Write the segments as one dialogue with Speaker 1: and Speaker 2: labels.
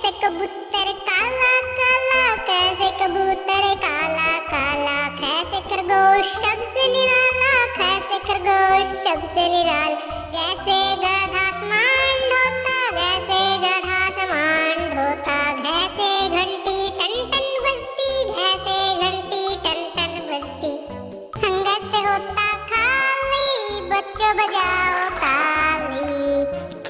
Speaker 1: कैसे कबूतर काला काला, कैसे कबूतर काला काला, कैसे खरगोश सबसे निराला, कैसे खरगोश सबसे निराला, कैसे गधा आसमान ढोता, कैसे गधा आसमान ढोता, कैसे घंटी टन टन बजती, कैसे घंटी टन टन बजती। हंगस से होता खाली, बच्चों बजाओ ताली,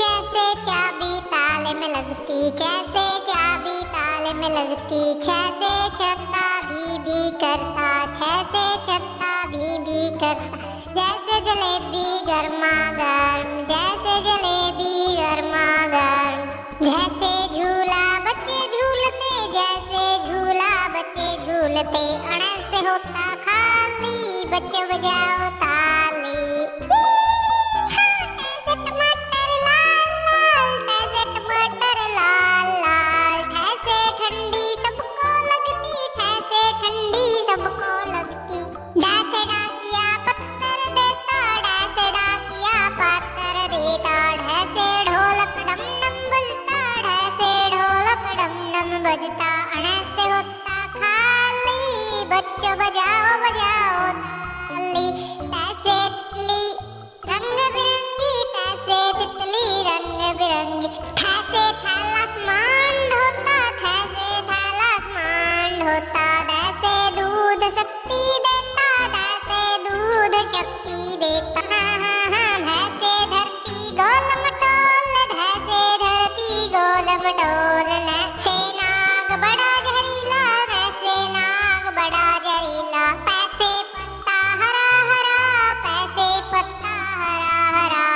Speaker 1: जैसे चाबी ताले में लगती, जैसे चाबी ताले में लगती, जैसे छत्ता भी करता, जैसे छत्ता भी करता, जैसे जलेबी गरमा गर्म, जैसे जलेबी गरमा गर्म, जैसे झूला बच्चे झूलते, जैसे झूला बच्चे झूलते, अणस से होता खाली, बच्चों बजाओ ताली। कैसे टमाटर लाल लाल, कैसे टमाटर लाल लाल, कैसे ठंडी सबको लगती, कैसे ठंडी सबको लगती। डैसे डाकिया पत्थर देता, डैसे डाकिया पत्थर देता, ढैसे ढोलक डम डम बजता, ढैसे ढोलक डम डम बजता, अणस से होता खाली, बच्चों बजाओ बजाओ ताली। तैसे तितली रंग बिरंगी, तैसे तितली रंग बिरंगी, थैसे थैला आसमान ढोता, थैसे थैला आसमान ढोता, तैसे दूध शक्ति देता, तैसे दूध शक्ति देता। भैंसे धरती गोल मटोल, भैंसे धरती गोल मटोल, नैसे नाग बड़ा जहरीला, नैसे नाग बड़ा जहरीला, पैसे पत्ता हरा हरा, पैसे पत्ता हरा हरा,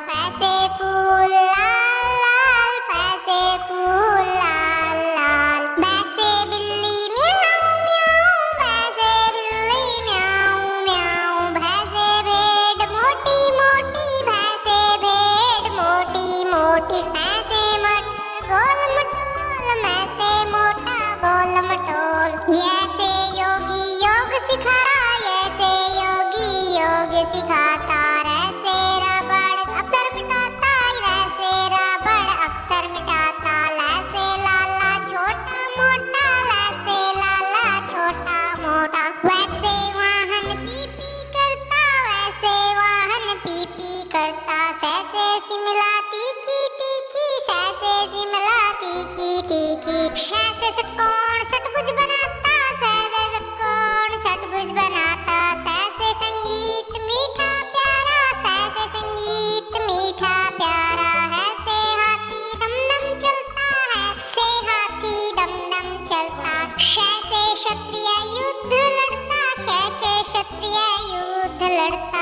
Speaker 1: पैसे फूल लाल लाल, पैसे फूल लाल लाल, पैसे बिल्ली म्याऊं म्याऊं, पैसे बिल्ली म्याऊं म्याऊं, भैंसे भेड़ मोटी मोटी, भैंसे भेड़ मोटी मोटी, पैसे मटर गोल मटोल, मैसे मोटा गोल मटोल। ऐसे योगी योग सिखाता, ऐसे योगी योग सिखाता, ऐसे रबड़ अक्षर मिटाता, ऐसे रबड़ अक्षर मिटाता, ऐसे लाला छोटा मोटा, ऐसे लाला छोटा मोटा, वैसे वाहन पी पी करता, वैसे वाहन पी पी करता, सैसे शिमला तीखी तीखी, सैसे शिमला तीखी तीखी, सैसे षटकोण षटभुज बनाता, सैसे षटकोण षटभुज बनाता, सैसे संगीत मीठा प्यारा, सैसे संगीत मीठा प्यारा, ऐसे हाथी दम दम चलता, ऐसे हाथी दम दम चलता, कैसे क्षत्रिय युद्ध लड़ता, कैसे क्षत्रिय युद्ध लड़ता।